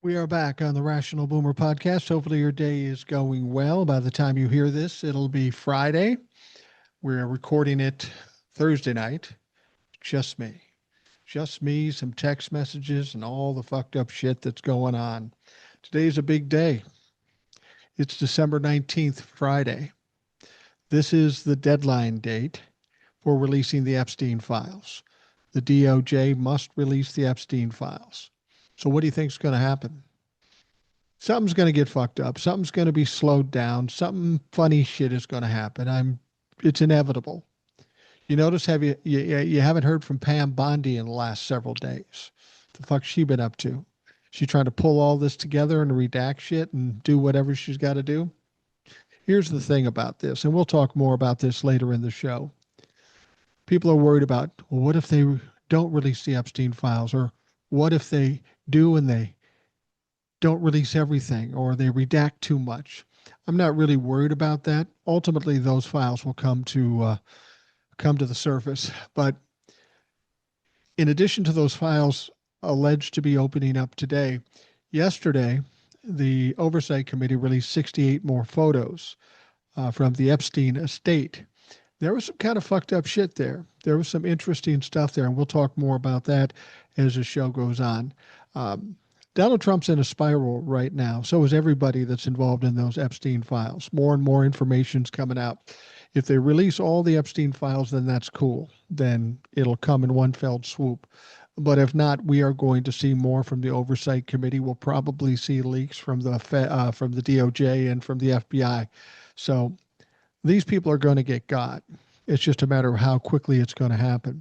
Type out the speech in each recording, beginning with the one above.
We are back on the Rational Boomer podcast. Hopefully, your day is going well. By the time you hear this, it'll be Friday. We're recording it Thursday night. Just me. Just me, some text messages, and all the fucked up shit that's going on. Today's a big day. It's December 19th, Friday. This is the deadline date for releasing the Epstein files. The DOJ must release the Epstein files. So, what do you think is going to happen? Something's going to get fucked up. Something's going to be slowed down. Something funny shit is going to happen. It's inevitable. You notice, you haven't heard from Pam Bondi in the last several days. The fuck's she been up to? She trying to pull all this together and redact shit and do whatever she's got to do? Here's the thing about this, and we'll talk more about this later in the show. People are worried about, well, what if they don't release the Epstein files? Or what if they do and they don't release everything, or they redact too much? I'm not really worried about that. Ultimately, those files will come to the surface. But in addition to those files alleged to be opening up today, yesterday, the Oversight Committee released 68 more photos from the Epstein estate. There was some kind of fucked up shit there. There was some interesting stuff there, and we'll talk more about that as the show goes on. Donald Trump's in a spiral right now. So is everybody that's involved in those Epstein files. More and more information's coming out. If they release all the Epstein files, then that's cool. Then it'll come in one fell swoop. But if not, we are going to see more from the Oversight Committee. We'll probably see leaks from the DOJ and from the FBI. So these people are going to get got. It's just a matter of how quickly it's going to happen.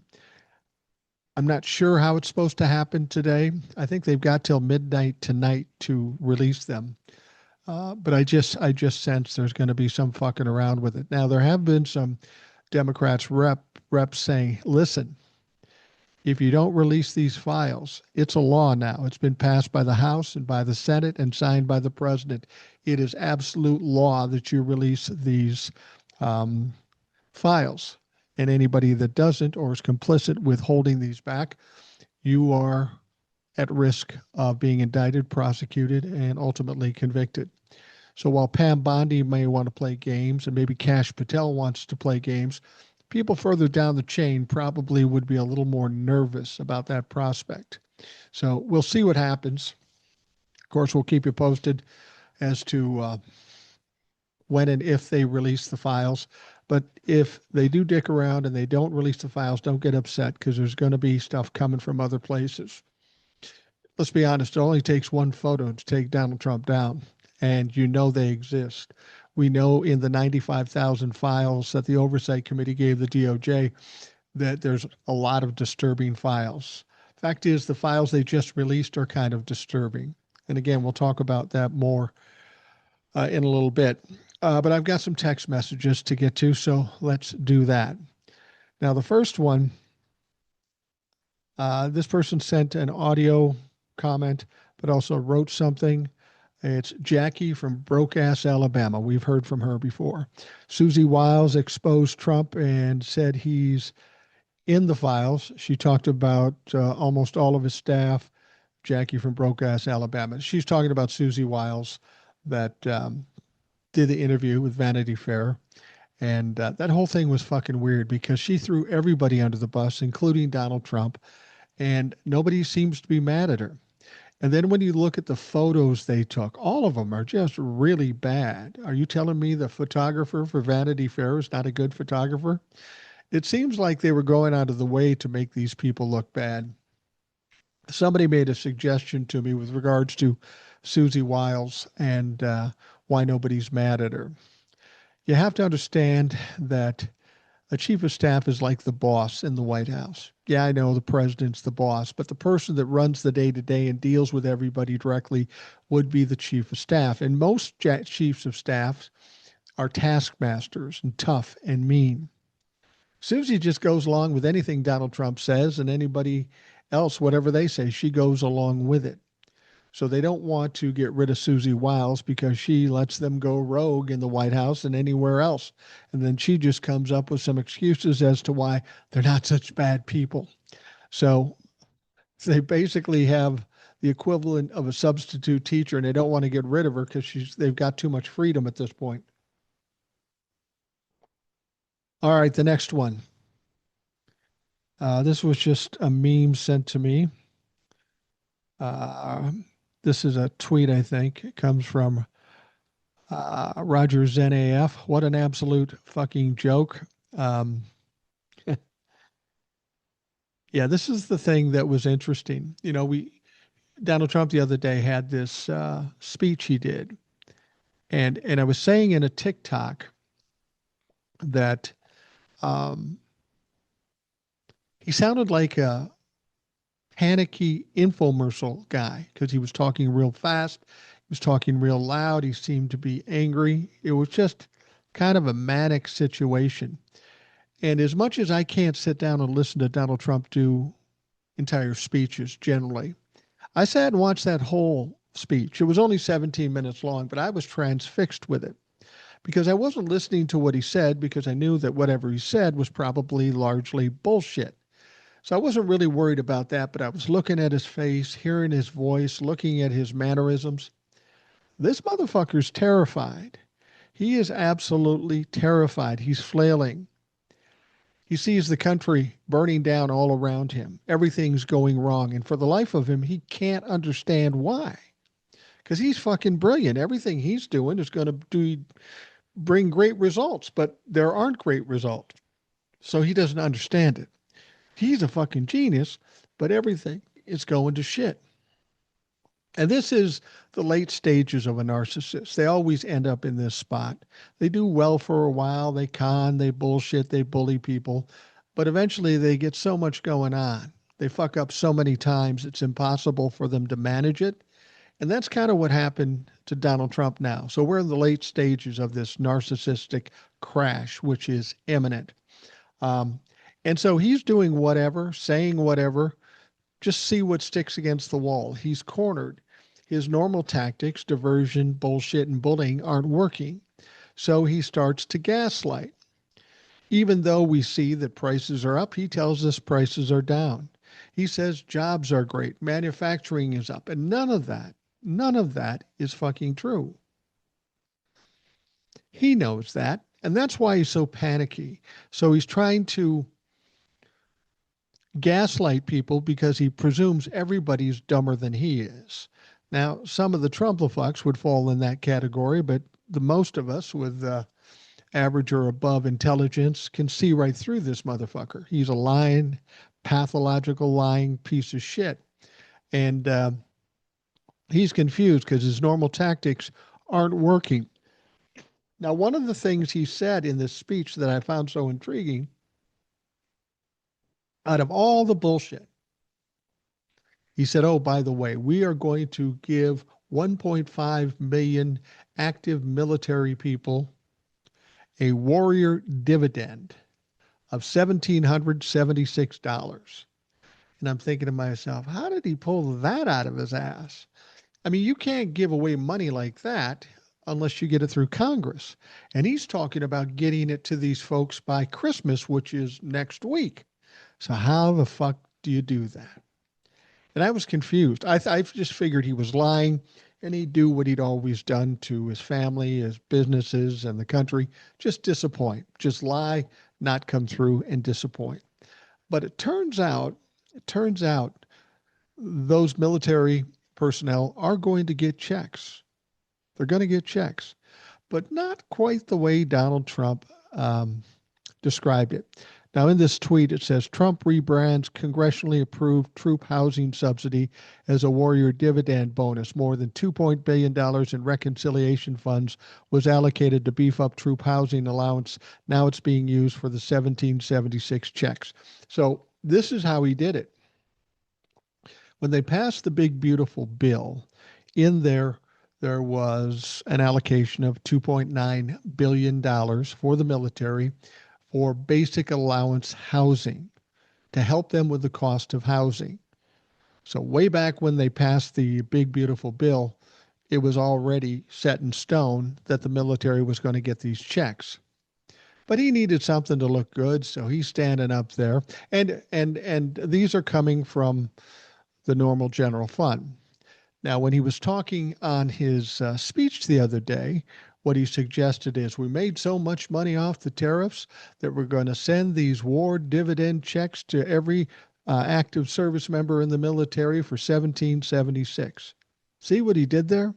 I'm not sure how it's supposed to happen today. I think they've got till midnight tonight to release them. But I just sense there's going to be some fucking around with it. Now, there have been some Democrats reps saying, listen, if you don't release these files, it's a law now. It's been passed by the House and by the Senate and signed by the president. It is absolute law that you release these files. And anybody that doesn't or is complicit with holding these back, you are at risk of being indicted, prosecuted, and ultimately convicted. So while Pam Bondi may want to play games and maybe Kash Patel wants to play games, people further down the chain probably would be a little more nervous about that prospect. So we'll see what happens. Of course, we'll keep you posted as to when and if they release the files. But if they do dick around and they don't release the files, don't get upset, because there's going to be stuff coming from other places. Let's be honest, it only takes one photo to take Donald Trump down, and you know they exist. We know in the 95,000 files that the Oversight Committee gave the DOJ that there's a lot of disturbing files. Fact is, the files they just released are kind of disturbing. And again, we'll talk about that more in a little bit. But I've got some text messages to get to, so let's do that. Now, the first one, this person sent an audio comment, but also wrote something. It's Jackie from Broke-Ass, Alabama. We've heard from her before. Susie Wiles exposed Trump and said he's in the files. She talked about almost all of his staff. Jackie from Broke-Ass, Alabama. She's talking about Susie Wiles that did the interview with Vanity Fair. And that whole thing was fucking weird because she threw everybody under the bus, including Donald Trump, and nobody seems to be mad at her. And then when you look at the photos they took, all of them are just really bad. Are you telling me the photographer for Vanity Fair is not a good photographer? It seems like they were going out of the way to make these people look bad. Somebody made a suggestion to me with regards to Susie Wiles and why nobody's mad at her. You have to understand that a chief of staff is like the boss in the White House. Yeah, I know the president's the boss, but the person that runs the day-to-day and deals with everybody directly would be the chief of staff. And most chiefs of staff are taskmasters and tough and mean. Susie just goes along with anything Donald Trump says, and anybody else, whatever they say, she goes along with it. So they don't want to get rid of Susie Wiles because she lets them go rogue in the White House and anywhere else. And then she just comes up with some excuses as to why they're not such bad people. So They basically have the equivalent of a substitute teacher, and they don't want to get rid of her because they've got too much freedom at this point. All right, the next one. This was just a meme sent to me. Uh, this is a tweet, I think. It comes from Roger ZenAF. What an absolute fucking joke. Um, yeah, this is the thing that was interesting. Donald Trump the other day had this speech he did, and I was saying in a TikTok that um, he sounded like a panicky infomercial guy because he was talking real fast, he was talking real loud, he seemed to be angry. It was just kind of a manic situation. And as much as I can't sit down and listen to Donald Trump do entire speeches generally, I sat and watched that whole speech. It was only 17 minutes long, but I was transfixed with it because I wasn't listening to what he said because I knew that whatever he said was probably largely bullshit. So I wasn't really worried about that, but I was looking at his face, hearing his voice, looking at his mannerisms. This motherfucker's terrified. He is absolutely terrified. He's flailing. He sees the country burning down all around him. Everything's going wrong. And for the life of him, he can't understand why. Because he's fucking brilliant. Everything he's doing is going to bring great results, but there aren't great results. So he doesn't understand it. He's a fucking genius, but everything is going to shit. And this is the late stages of a narcissist. They always end up in this spot. They do well for a while, they con, they bullshit, they bully people, but eventually they get so much going on. They fuck up so many times, it's impossible for them to manage it. And that's kind of what happened to Donald Trump now. So we're in the late stages of this narcissistic crash, which is imminent. Um, and so he's doing whatever, saying whatever, just see what sticks against the wall. He's cornered. His normal tactics, diversion, bullshit, and bullying aren't working. So he starts to gaslight. Even though we see that prices are up, he tells us prices are down. He says jobs are great, manufacturing is up, and none of that is fucking true. He knows that, and that's why he's so panicky. So he's trying to gaslight people because he presumes everybody's dumber than he is. Now, some of the Trumplafucks would fall in that category, but the most of us with average or above intelligence can see right through this motherfucker. He's a lying, pathological lying piece of shit. And he's confused because his normal tactics aren't working. Now, one of the things he said in this speech that I found so intriguing, out of all the bullshit, he said, oh, by the way, we are going to give 1.5 million active military people a warrior dividend of $1,776. And I'm thinking to myself, how did he pull that out of his ass? I mean, you can't give away money like that unless you get it through Congress. And he's talking about getting it to these folks by Christmas, which is next week. So how the fuck do you do that? And I was confused. I just figured he was lying and he'd do what he'd always done to his family, his businesses, and the country, just disappoint, just lie, not come through and disappoint. But it turns out those military personnel are going to get checks. They're going to get checks, but not quite the way Donald Trump described it. Now, in this tweet, it says Trump rebrands congressionally approved troop housing subsidy as a warrior dividend bonus. More than $2 billion in reconciliation funds was allocated to beef up troop housing allowance. Now it's being used for the 1776 checks. So this is how he did it. When they passed the big, beautiful bill, in there was an allocation of $2.9 billion for the military for basic allowance housing to help them with the cost of housing. So way back when they passed the big, beautiful bill, it was already set in stone that the military was going to get these checks. But he needed something to look good, so he's standing up there. And these are coming from the normal general fund. Now, when he was talking on his speech the other day, what he suggested is we made so much money off the tariffs that we're going to send these war dividend checks to every active service member in the military for 1776. See what he did there?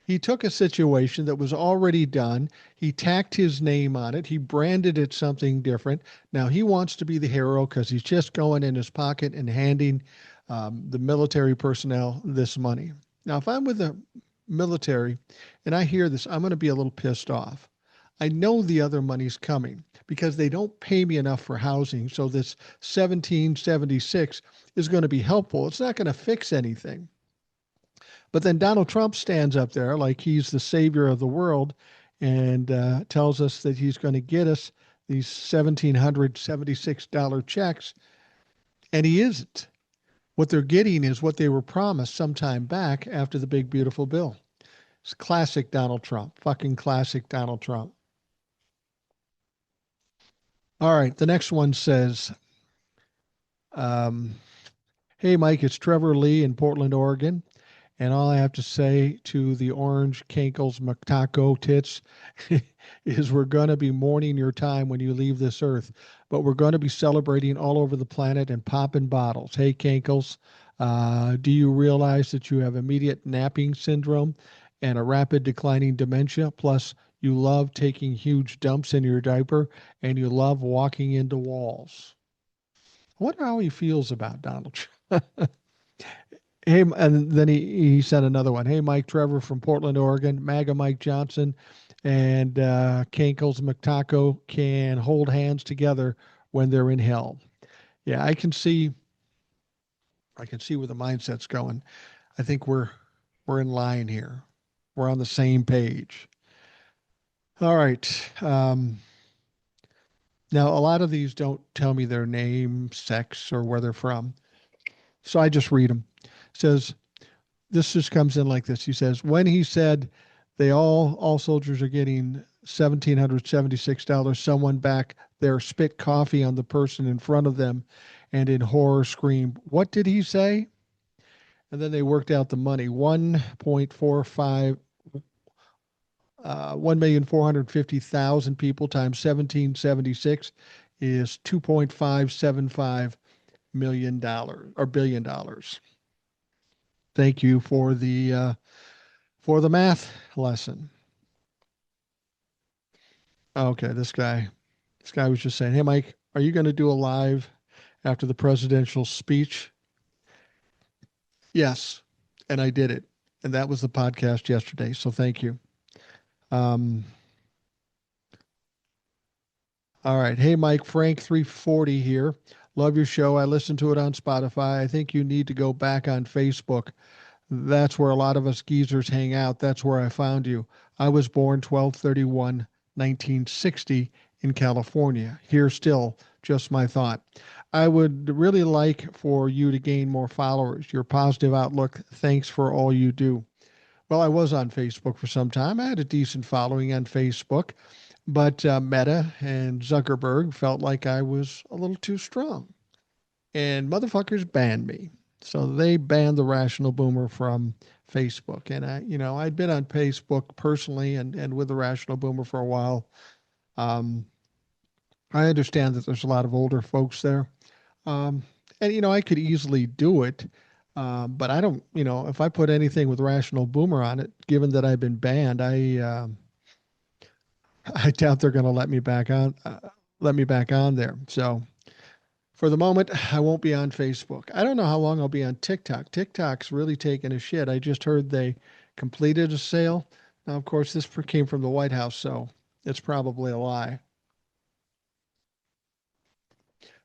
He took a situation that was already done. He tacked his name on it. He branded it something different. Now he wants to be the hero because he's just going in his pocket and handing the military personnel this money. Now, if I'm with the military and I hear this, I'm going to be a little pissed off. I know the other money's coming because they don't pay me enough for housing. So this 1776 is going to be helpful. It's not going to fix anything. But then Donald Trump stands up there like he's the savior of the world and tells us that he's going to get us these $1,776 checks. And he isn't. What they're getting is what they were promised some time back after the big, beautiful bill. It's classic Donald Trump, fucking classic Donald Trump. All right. The next one says, hey, Mike, it's Trevor Lee in Portland, Oregon. And all I have to say to the orange cankles macaco tits is we're going to be mourning your time when you leave this earth, but we're going to be celebrating all over the planet and popping bottles. Hey, cankles, do you realize that you have immediate napping syndrome and a rapid declining dementia? Plus, you love taking huge dumps in your diaper and you love walking into walls. I wonder how he feels about Donald Trump. Hey, and then he sent another one. Hey, Mike Trevor from Portland, Oregon. MAGA Mike Johnson and Kankles McTaco can hold hands together when they're in hell. Yeah, I can see where the mindset's going. I think we're in line here. We're on the same page. All right. Now, a lot of these don't tell me their name, sex, or where they're from. So I just read them. It says, this just comes in like this. He says, when he said all soldiers are getting $1,776, someone back there spit coffee on the person in front of them and in horror screamed, what did he say? And then they worked out the money. 1,450,000 people times 1776 is $2.575 million or billion dollars. Thank you for the math lesson. Okay, this guy was just saying, "Hey, Mike, are you going to do a live after the presidential speech?" Yes, and I did it, and that was the podcast yesterday. So thank you. All right, hey, Mike, Frank 340 here. Love your show. I listen to it on Spotify. I think you need to go back on Facebook. That's where a lot of us geezers hang out. That's where I found you. I was born 12/31, 1960 in California. Here still, just my thought. I would really like for you to gain more followers. Your positive outlook. Thanks for all you do. Well, I was on Facebook for some time. I had a decent following on Facebook, but Meta and Zuckerberg felt like I was a little too strong. And motherfuckers banned me. So they banned the Rational Boomer from Facebook. And I'd been on Facebook personally and with the Rational Boomer for a while. I understand that there's a lot of older folks there. And I could easily do it. But I don't, if I put anything with Rational Boomer on it, given that I've been banned, I doubt they're going to let me back on there. So for the moment, I won't be on Facebook. I don't know how long I'll be on TikTok. TikTok's really taking a shit. I just heard they completed a sale. Now, of course, this came from the White House, so it's probably a lie.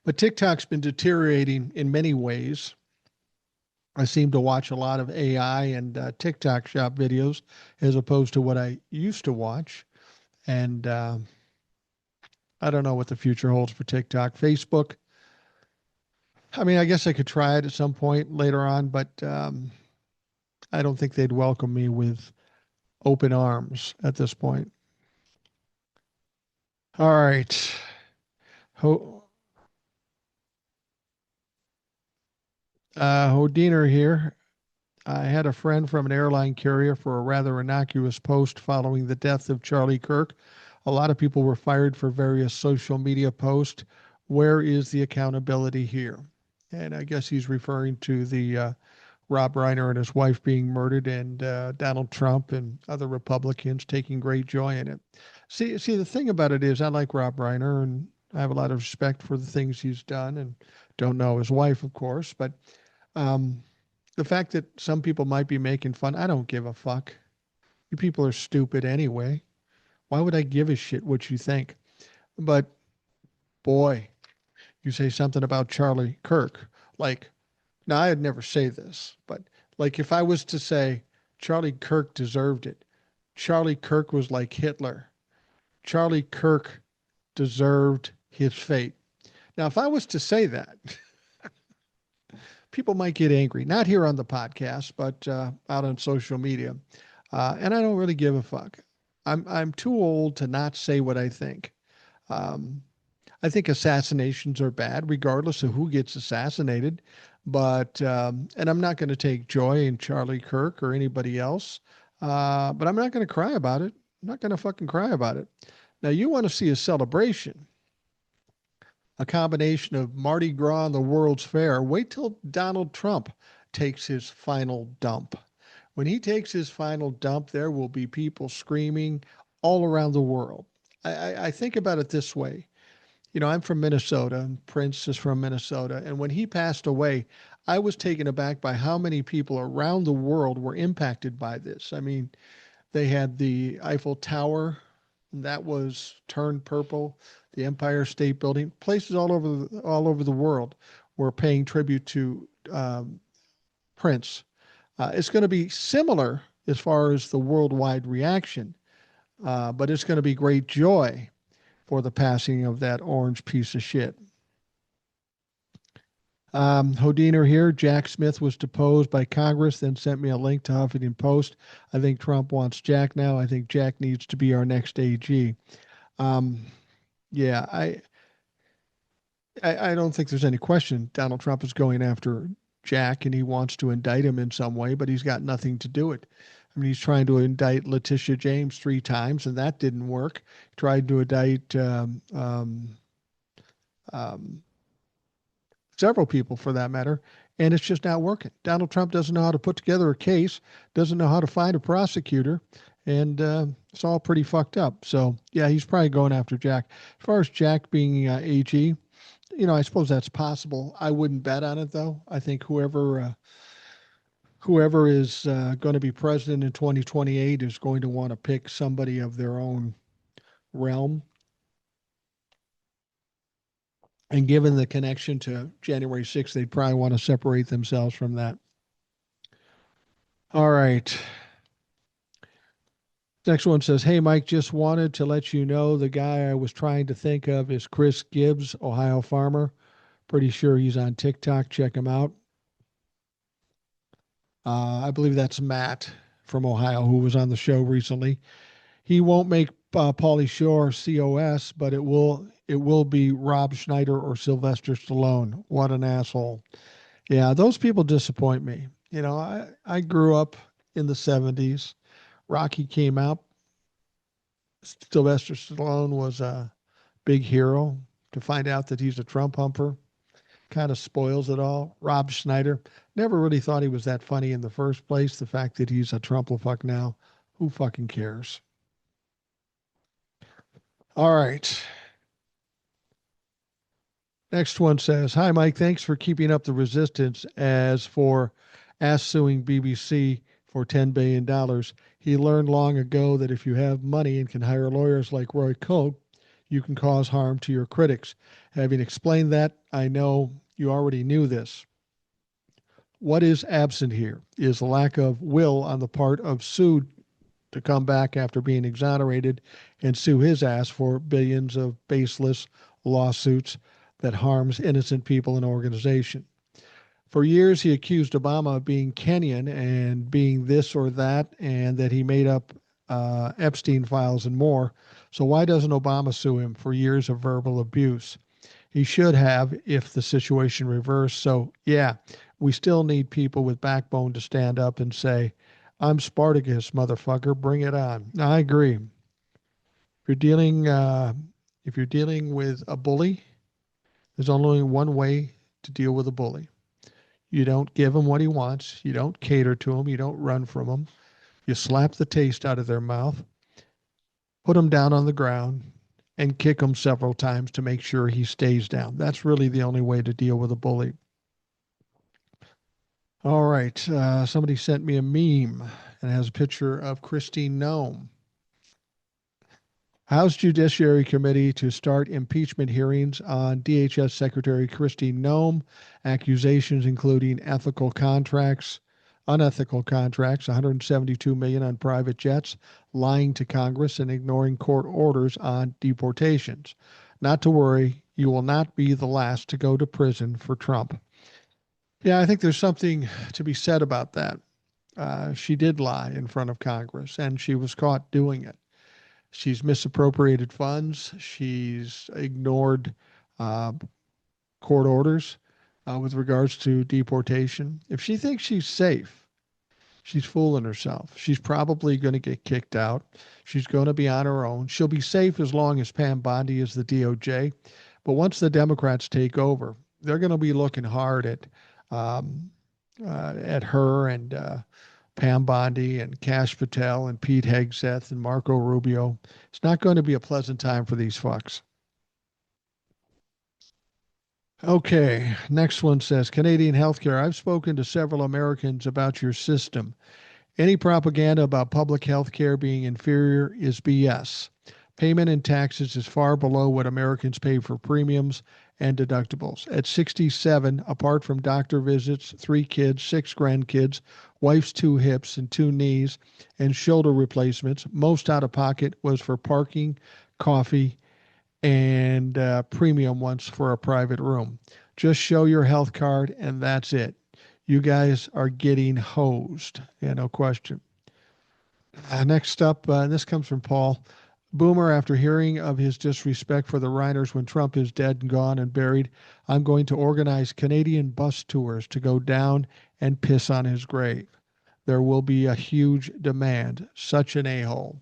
But TikTok's been deteriorating in many ways. I seem to watch a lot of AI and TikTok shop videos as opposed to what I used to watch. And I don't know what the future holds for TikTok. Facebook, I mean, I guess I could try it at some point later on, but I don't think they'd welcome me with open arms at this point. All right. Hodiner here. I had a friend from an airline carrier for a rather innocuous post following the death of Charlie Kirk. A lot of people were fired for various social media posts. Where is the accountability here? And I guess he's referring to the Rob Reiner and his wife being murdered, and Donald Trump and other Republicans taking great joy in it. See, the thing about it is, I like Rob Reiner, and I have a lot of respect for the things he's done, and don't know his wife, of course, but um, the fact that some people might be making fun, I don't give a fuck. You people are stupid anyway. Why would I give a shit what you think? But boy, you say something about Charlie Kirk, like, now I'd never say this, but like if I was to say Charlie Kirk deserved it, Charlie Kirk was like Hitler. Charlie Kirk deserved his fate. Now, if I was to say that, people might get angry. Not here on the podcast, but out on social media. And I don't really give a fuck. I'm too old to not say what I think. Um, I think assassinations are bad, regardless of who gets assassinated. But and I'm not going to take joy in Charlie Kirk or anybody else. But I'm not going to cry about it. I'm not going to fucking cry about it. Now, you want to see a celebration, a combination of Mardi Gras and the World's Fair. Wait till Donald Trump takes his final dump. When he takes his final dump, there will be people screaming all around the world. I think about it this way. You know, I'm from Minnesota, and Prince is from Minnesota. And when he passed away, I was taken aback by how many people around the world were impacted by this. I mean, they had the Eiffel Tower that was turned purple, the Empire State Building, places all over the world were paying tribute to Prince. It's going to be similar as far as the worldwide reaction, but it's going to be great joy for the passing of that orange piece of shit. Hodiner here. Jack Smith was deposed by Congress, then sent me a link to Huffington Post. I think Trump wants Jack now. I think Jack needs to be our next AG. Um, yeah, I don't think there's any question Donald Trump is going after Jack and he wants to indict him in some way, but he's got nothing to do it. I mean, he's trying to indict Letitia James 3 times, and that didn't work. He tried to indict um, several people for that matter, and it's just not working. Donald Trump doesn't know how to put together a case, doesn't know how to find a prosecutor, and it's all pretty fucked up. So, yeah, he's probably going after Jack. As far as Jack being AG, I suppose that's possible. I wouldn't bet on it, though. I think whoever is going to be president in 2028 is going to want to pick somebody of their own realm. And given the connection to January 6th, they'd probably want to separate themselves from that. All right. Next one says, "Hey, Mike, just wanted to let you know the guy I was trying to think of is Chris Gibbs, Ohio farmer. Pretty sure he's on TikTok. Check him out." I believe that's Matt from Ohio who was on the show recently. He won't make Pauly Shore COS, but it will be Rob Schneider or Sylvester Stallone. What an asshole. Yeah, those people disappoint me. I grew up in the 70s. Rocky came out. Sylvester Stallone was a big hero. To find out that he's a Trump humper kind of spoils it all. Rob Schneider, never really thought he was that funny in the first place. The fact that he's a Trump-a-fuck now, who fucking cares? All right. Next one says, "Hi, Mike. Thanks for keeping up the resistance. As for Ass suing BBC for $10 billion, he learned long ago that if you have money and can hire lawyers like Roy Cohn, you can cause harm to your critics. Having explained that, I know you already knew this. What is absent here is the lack of will on the part of Sue to come back after being exonerated and sue his ass for billions of baseless lawsuits that harms innocent people and organization. For years, he accused Obama of being Kenyan and being this or that, and that he made up Epstein files and more. So why doesn't Obama sue him for years of verbal abuse? He should have if the situation reversed. So, yeah, we still need people with backbone to stand up and say, I'm Spartacus, motherfucker, bring it on. I agree. If you're dealing with a bully, there's only one way to deal with a bully. You don't give him what he wants. You don't cater to him. You don't run from him. You slap the taste out of their mouth, put him down on the ground, and kick him several times to make sure he stays down. That's really the only way to deal with a bully. All right. Somebody sent me a meme and it has a picture of Kristi Noem. House Judiciary Committee to start impeachment hearings on DHS Secretary Kristi Noem, accusations including unethical contracts, 172 million on private jets, lying to Congress and ignoring court orders on deportations. Not to worry, you will not be the last to go to prison for Trump. Yeah, I think there's something to be said about that. She did lie in front of Congress and she was caught doing it. She's misappropriated funds. She's ignored uh, court orders with regards to deportation. If she thinks she's safe, she's fooling herself. She's probably going to get kicked out. She's going to be on her own. She'll be safe as long as Pam Bondi is the DOJ. But once the Democrats take over, they're going to be looking hard um, at her and Pam Bondi and Kash Patel and Pete Hegseth and Marco Rubio. It's not going to be a pleasant time for these fucks. Okay, next one says Canadian healthcare. I've spoken to several Americans about your system. Any propaganda about public health care being inferior is BS. Payment in taxes is far below what Americans pay for premiums and deductibles. At 67, apart from doctor visits, 3 kids, 6 grandkids, wife's 2 hips and 2 knees, and shoulder replacements, most out of pocket was for parking, coffee, and premium once for a private room. Just show your health card and that's it. You guys are getting hosed. Yeah, no question. Next up, this comes from Paul. Boomer, after hearing of his disrespect for the Reiners when Trump is dead and gone and buried, I'm going to organize Canadian bus tours to go down and piss on his grave. There will be a huge demand. Such an a-hole.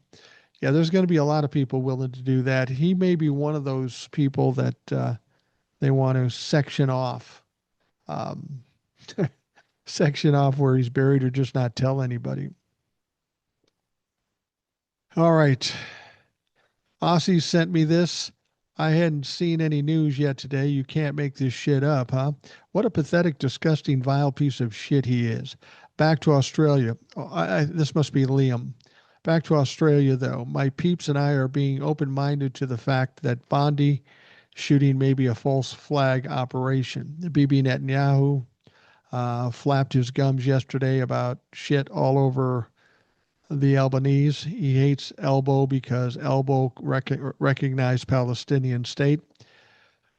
Yeah, there's going to be a lot of people willing to do that. He may be one of those people that they want to section off. Um, section off where he's buried or just not tell anybody. All right. Aussie sent me this. I hadn't seen any news yet today. You can't make this shit up, huh? What a pathetic, disgusting, vile piece of shit he is. Back to Australia. This must be Liam. Back to Australia, though. My peeps and I are being open-minded to the fact that Bondi shooting may be a false flag operation. Bibi Netanyahu flapped his gums yesterday about shit all over the Albanese. He hates Elbow because Elbow recognized Palestinian state.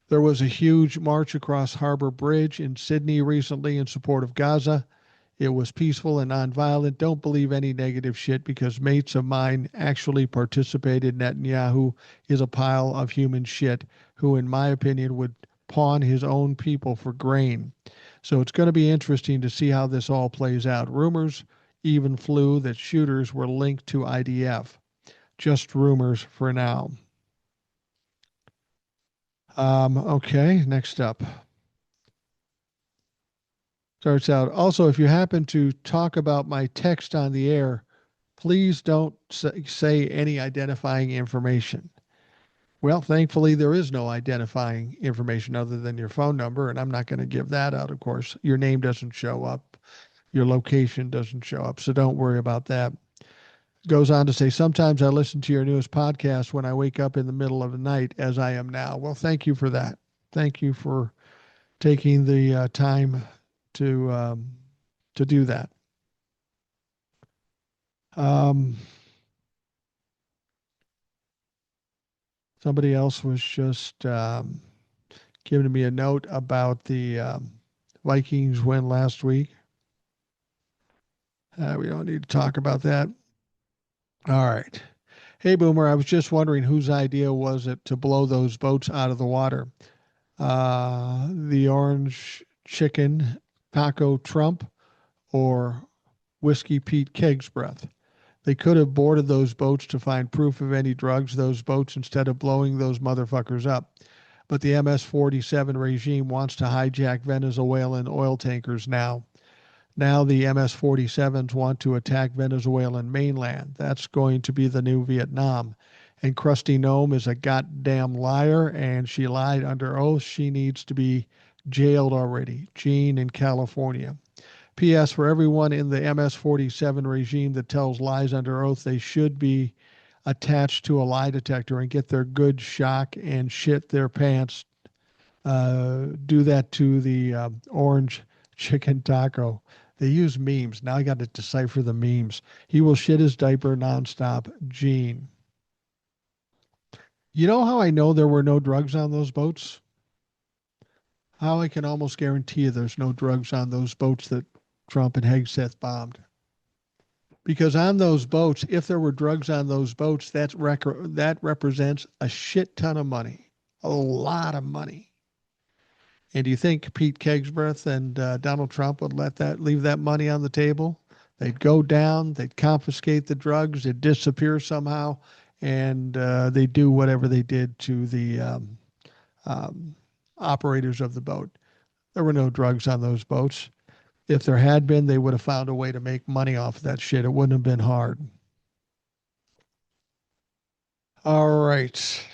There was a huge march across Harbor Bridge in Sydney recently in support of Gaza. It was peaceful and nonviolent. Don't believe any negative shit because mates of mine actually participated. Netanyahu is a pile of human shit who, in my opinion, would pawn his own people for grain. So it's going to be interesting to see how this all plays out. Rumors even flew that shooters were linked to IDF. Just rumors for now. Okay, next up. Starts out, also, if you happen to talk about my text on the air, please don't say any identifying information. Well, thankfully, there is no identifying information other than your phone number, and I'm not going to give that out, of course. Your name doesn't show up. Your location doesn't show up, so don't worry about that. Goes on to say, sometimes I listen to your newest podcast when I wake up in the middle of the night, as I am now. Well, thank you for that. Thank you for taking the time to do that. Somebody else was just giving me a note about the Vikings win last week. We don't need to talk about that. All right. Hey, Boomer, I was just wondering whose idea was it to blow those boats out of the water? The orange chicken Taco Trump or Whiskey Pete Keg's breath. They could have boarded those boats to find proof of any drugs, those boats, instead of blowing those motherfuckers up. But the MS 47 regime wants to hijack Venezuelan oil tankers now. Now the MS 47s want to attack Venezuelan mainland. That's going to be the new Vietnam. And Krusty Gnome is a goddamn liar, and she lied under oath. She needs to be jailed already. Jean in California. P.S. For everyone in the MS 47 regime that tells lies under oath, they should be attached to a lie detector and get their good shock and shit their pants. Do that to the orange chicken taco. They use memes. Now I got to decipher the memes. He will shit his diaper nonstop. Gene. You know how I know there were no drugs on those boats? How I can almost guarantee you there's no drugs on those boats that Trump and Hegseth bombed. Because on those boats, if there were drugs on those boats, that represents a shit ton of money, a lot of money. And do you think Pete Kegsworth and Donald Trump would leave that money on the table? They'd go down, they'd confiscate the drugs, it'd disappear somehow, and they'd do whatever they did to the operators of the boat. There were no drugs on those boats. If there had been, they would have found a way to make money off of that shit. It wouldn't have been hard. All right.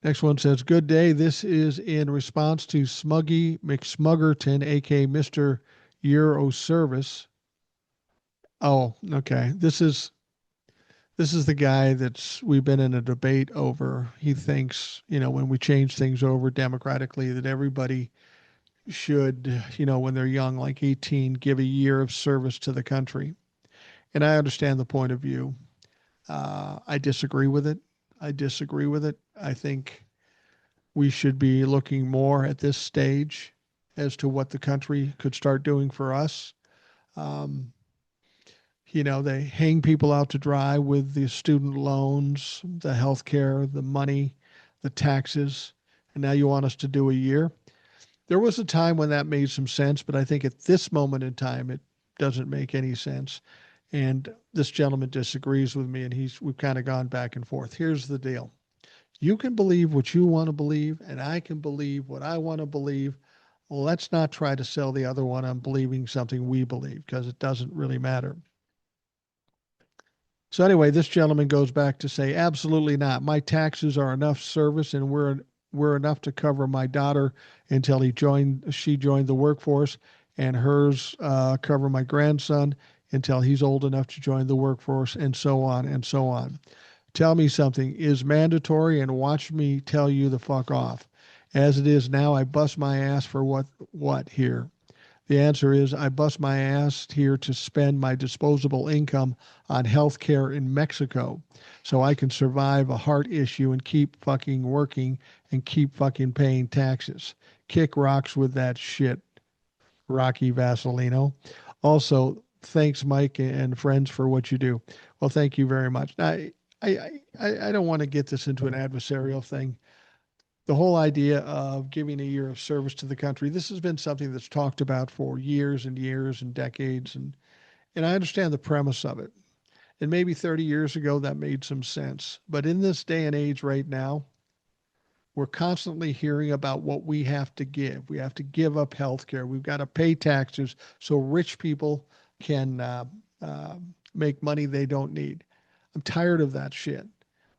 Next one says, good day. This is in response to Smuggy McSmuggerton, aka Mr. Year O Service. Oh, okay. This is the guy we've been in a debate over. He thinks, when we change things over democratically, that everybody should, when they're young, like 18, give a year of service to the country. And I understand the point of view. I disagree with it. I think we should be looking more at this stage as to what the country could start doing for us. They hang people out to dry with the student loans, the health care, the money, the taxes, and now you want us to do a year. There was a time when that made some sense, but I think at this moment in time, it doesn't make any sense. And this gentleman disagrees with me, and we've kind of gone back and forth. Here's the deal. You can believe what you want to believe, and I can believe what I want to believe. Well, let's not try to sell the other one on believing something we believe, because it doesn't really matter. So anyway, this gentleman goes back to say, absolutely not. My taxes are enough service, and we're enough to cover my daughter until she joined the workforce, and hers cover my grandson until he's old enough to join the workforce, and so on and so on. Tell me something is mandatory, and watch me tell you the fuck off. As it is now, I bust my ass for what here? The answer is I bust my ass here to spend my disposable income on health care in Mexico so I can survive a heart issue and keep fucking working and keep fucking paying taxes. Kick rocks with that shit, Rocky Vasilino. Also, thanks, Mike and friends, for what you do. Well, thank you very much. I don't want to get this into an adversarial thing. The whole idea of giving a year of service to the country, this has been something that's talked about for years and years and decades. And I understand the premise of it. And maybe 30 years ago, that made some sense. But in this day and age right now, we're constantly hearing about what we have to give. We have to give up health care. We've got to pay taxes so rich people can make money they don't need. I'm tired of that shit.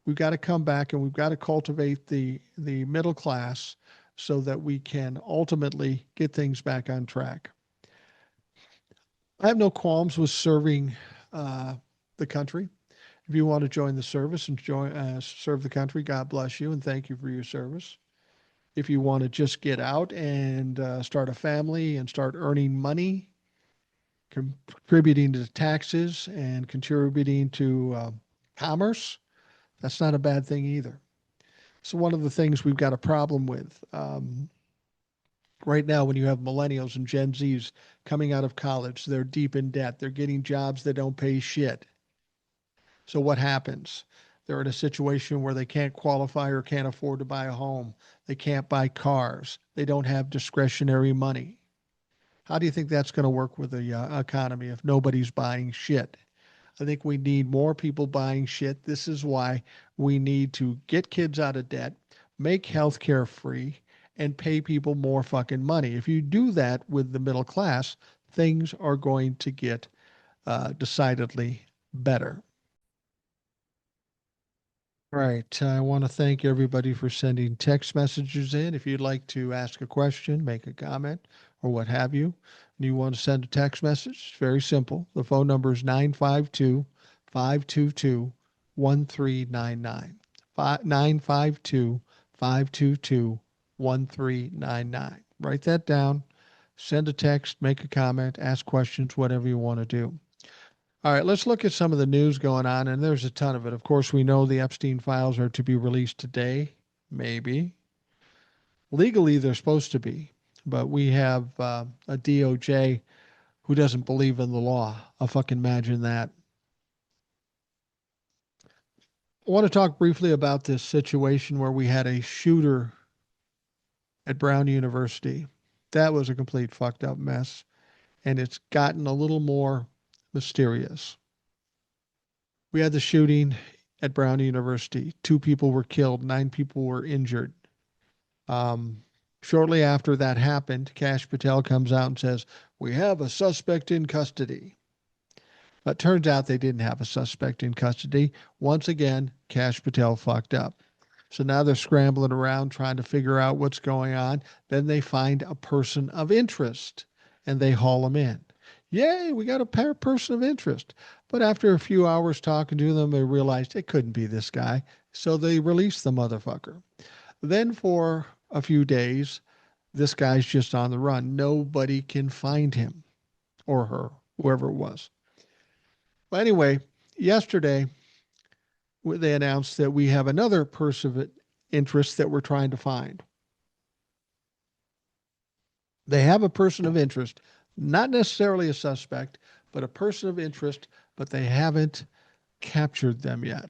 We've got to come back and we've got to cultivate the middle class so that we can ultimately get things back on track. I have no qualms with serving the country. If you want to join the service and serve the country, God bless you and thank you for your service. If you want to just get out and start a family and start earning money, contributing to taxes and contributing to commerce, that's not a bad thing either. So one of the things we've got a problem with right now, when you have millennials and Gen Zs coming out of college, they're deep in debt. They're getting jobs that don't pay shit. So what happens? They're in a situation where they can't qualify or can't afford to buy a home. They can't buy cars. They don't have discretionary money. How do you think that's going to work with the economy if nobody's buying shit? I think we need more people buying shit. This is why we need to get kids out of debt, make healthcare free, and pay people more fucking money. If you do that with the middle class, things are going to get decidedly better. Right. I want to thank everybody for sending text messages in. If you'd like to ask a question, make a comment, or what have you, and you want to send a text message, it's very simple. The phone number is 952 522 1399. 952 522 1399. Write that down, send a text, make a comment, ask questions, whatever you want to do. All right, let's look at some of the news going on, and there's a ton of it. Of course, we know the Epstein files are to be released today, maybe. Legally, they're supposed to be, but we have a DOJ who doesn't believe in the law. I'll fucking imagine that. I want to talk briefly about this situation where we had a shooter at Brown University. That was a complete fucked up mess, and it's gotten a little more mysterious. We had the shooting at Brown University. 2 people were killed, 9 people were injured. Shortly after that happened, Kash Patel comes out and says, "We have a suspect in custody." But turns out they didn't have a suspect in custody. Once again, Kash Patel fucked up. So now they're scrambling around trying to figure out what's going on. Then they find a person of interest and they haul him in. Yay, we got a person of interest. But after a few hours talking to them, they realized it couldn't be this guy. So they released the motherfucker. Then for a few days, this guy's just on the run. Nobody can find him or her, whoever it was. Well, anyway, yesterday, they announced that we have another person of interest that we're trying to find. They have a person of interest, not necessarily a suspect, but a person of interest, but they haven't captured them yet.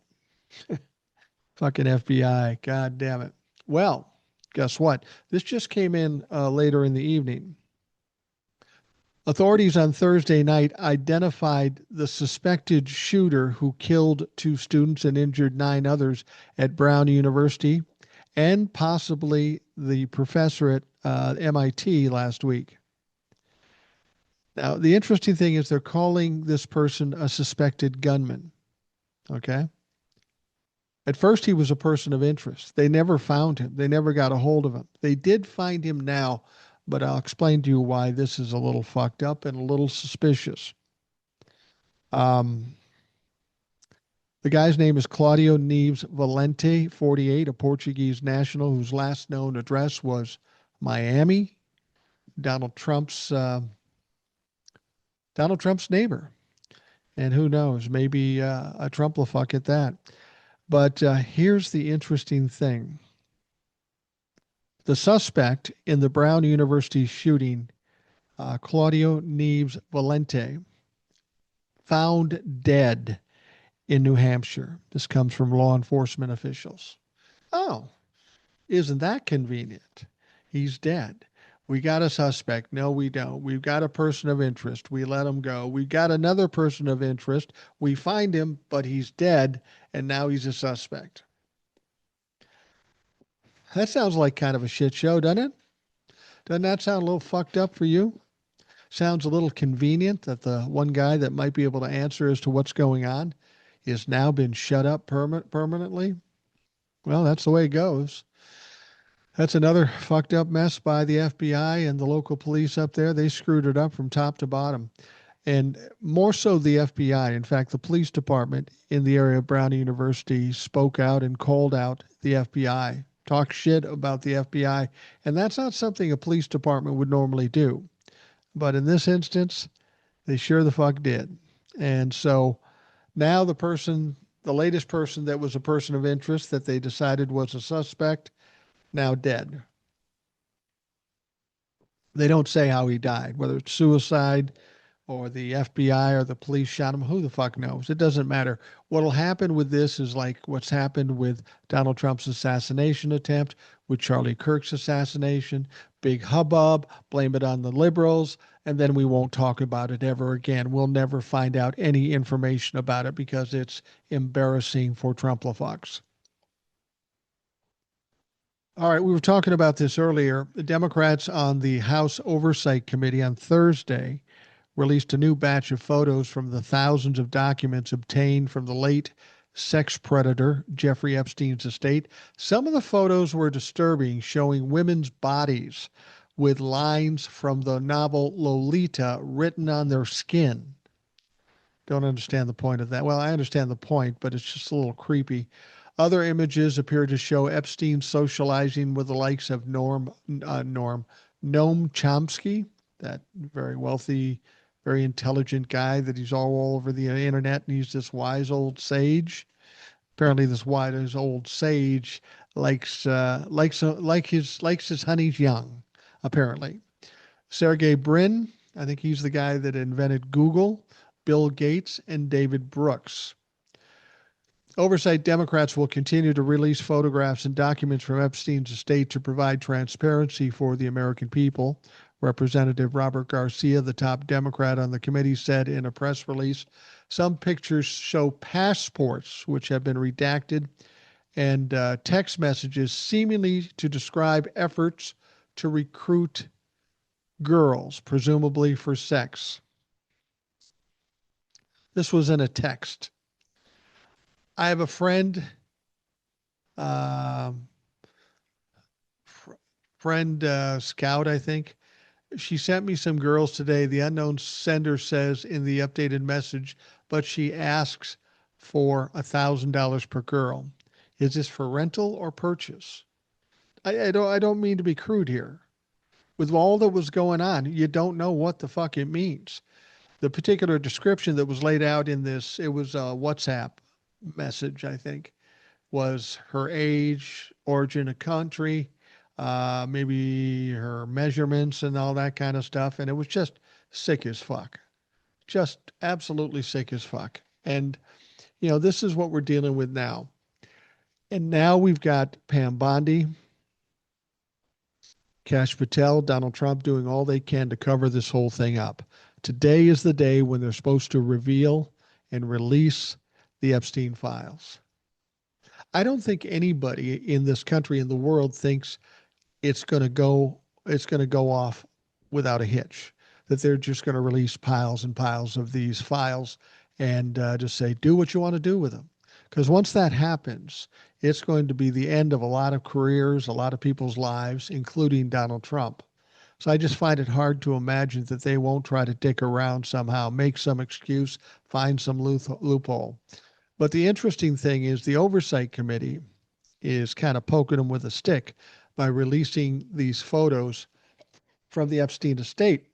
Fucking FBI. God damn it. Well, guess what? This just came in later in the evening. Authorities on Thursday night identified the suspected shooter who killed 2 students and injured 9 others at Brown University and possibly the professor at MIT last week. Now, the interesting thing is they're calling this person a suspected gunman. Okay? At first, he was a person of interest. They never found him. They never got a hold of him. They did find him now, but I'll explain to you why this is a little fucked up and a little suspicious. The guy's name is Claudio Neves Valente, 48, a Portuguese national whose last known address was Miami, Donald Trump's neighbor. And who knows, maybe a Trump-la-fuck at that. But here's the interesting thing. The suspect in the Brown University shooting, Claudio Neves Valente, found dead in New Hampshire. This comes from law enforcement officials. Oh, isn't that convenient? He's dead. We got a suspect. No, we don't. We've got a person of interest. We let him go. We got another person of interest. We find him, but he's dead, and now he's a suspect. That sounds like kind of a shit show, doesn't it? Doesn't that sound a little fucked up for you? Sounds a little convenient that the one guy that might be able to answer as to what's going on is now been shut up permanently. Well, that's the way it goes. That's another fucked up mess by the FBI and the local police up there. They screwed it up from top to bottom. And more so the FBI. In fact, the police department in the area of Brown University spoke out and called out the FBI, talked shit about the FBI. And that's not something a police department would normally do. But in this instance, they sure the fuck did. And so now the latest person that was a person of interest that they decided was a suspect, now dead. They don't say how he died, whether it's suicide, or the FBI or the police shot him. Who the fuck knows? It doesn't matter. What'll happen with this is like what's happened with Donald Trump's assassination attempt, with Charlie Kirk's assassination. Big hubbub, blame it on the liberals, and then we won't talk about it ever again. We'll never find out any information about it because it's embarrassing for Trumplafox. All right, we were talking about this earlier. The Democrats on the House Oversight Committee on Thursday released a new batch of photos from the thousands of documents obtained from the late sex predator Jeffrey Epstein's estate. Some of the photos were disturbing, showing women's bodies with lines from the novel Lolita written on their skin. Don't understand the point of that. Well, I understand the point, but it's just a little creepy. Other images appear to show Epstein socializing with the likes of Noam Chomsky, that very wealthy, very intelligent guy that he's all over the internet, and he's this wise old sage. Apparently, this wise old sage likes his honey's young. Apparently, Sergey Brin, I think he's the guy that invented Google, Bill Gates, and David Brooks. Oversight Democrats will continue to release photographs and documents from Epstein's estate to provide transparency for the American people. Representative Robert Garcia, the top Democrat on the committee, said in a press release, some pictures show passports which have been redacted and text messages seemingly to describe efforts to recruit girls, presumably for sex. This was in a text. I have a friend, Scout, I think. She sent me some girls today. The unknown sender says in the updated message, but she asks for $1,000 per girl. Is this for rental or purchase? I don't mean to be crude here. With all that was going on, you don't know what the fuck it means. The particular description that was laid out in this, it was a WhatsApp message, I think, was her age, origin of country, maybe her measurements and all that kind of stuff. And it was just sick as fuck. Just absolutely sick as fuck. And, this is what we're dealing with now. And now we've got Pam Bondi, Kash Patel, Donald Trump doing all they can to cover this whole thing up. Today is the day when they're supposed to reveal and release the Epstein files. I don't think anybody in this country, in the world, thinks it's going to go off without a hitch, that they're just going to release piles and piles of these files and just say, do what you want to do with them. Because once that happens, it's going to be the end of a lot of careers, a lot of people's lives, including Donald Trump. So I just find it hard to imagine that they won't try to dick around somehow, make some excuse, find some loophole. But the interesting thing is the Oversight Committee is kind of poking them with a stick by releasing these photos from the Epstein estate.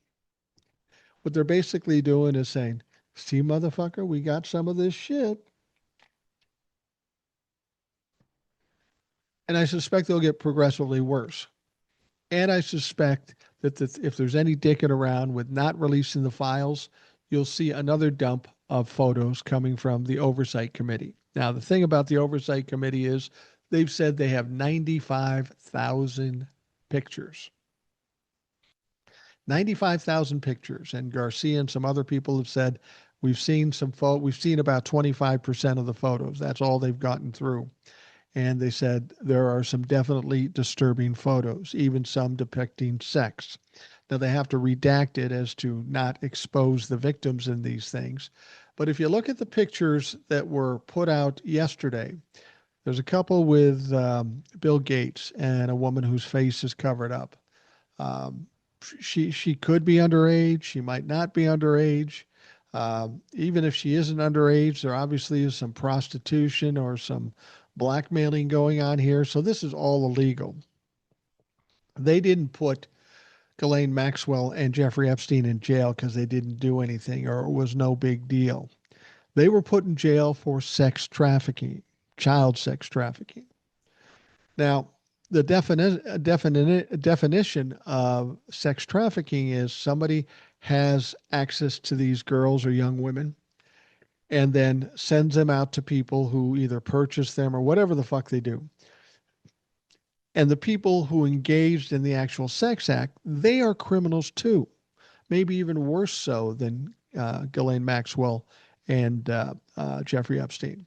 What they're basically doing is saying, see, motherfucker, we got some of this shit. And I suspect they'll get progressively worse. And I suspect that if there's any dicking around with not releasing the files, you'll see another dump of photos coming from the Oversight Committee. Now, the thing about the Oversight Committee is they've said they have 95,000 pictures. 95,000 pictures. And Garcia and some other people have said, we've seen about 25% of the photos. That's all they've gotten through. And they said there are some definitely disturbing photos, even some depicting sex. Now, they have to redact it as to not expose the victims in these things. But if you look at the pictures that were put out yesterday, there's a couple with Bill Gates and a woman whose face is covered up. She could be underage. She might not be underage. Even if she isn't underage, there obviously is some prostitution or some blackmailing going on here. So this is all illegal. They didn't put Ghislaine Maxwell and Jeffrey Epstein in jail because they didn't do anything or it was no big deal. They were put in jail for sex trafficking, child sex trafficking. Now, the definition of sex trafficking is somebody has access to these girls or young women and then sends them out to people who either purchase them or whatever the fuck they do. And the people who engaged in the actual sex act, they are criminals too, maybe even worse so than Ghislaine Maxwell and Jeffrey Epstein.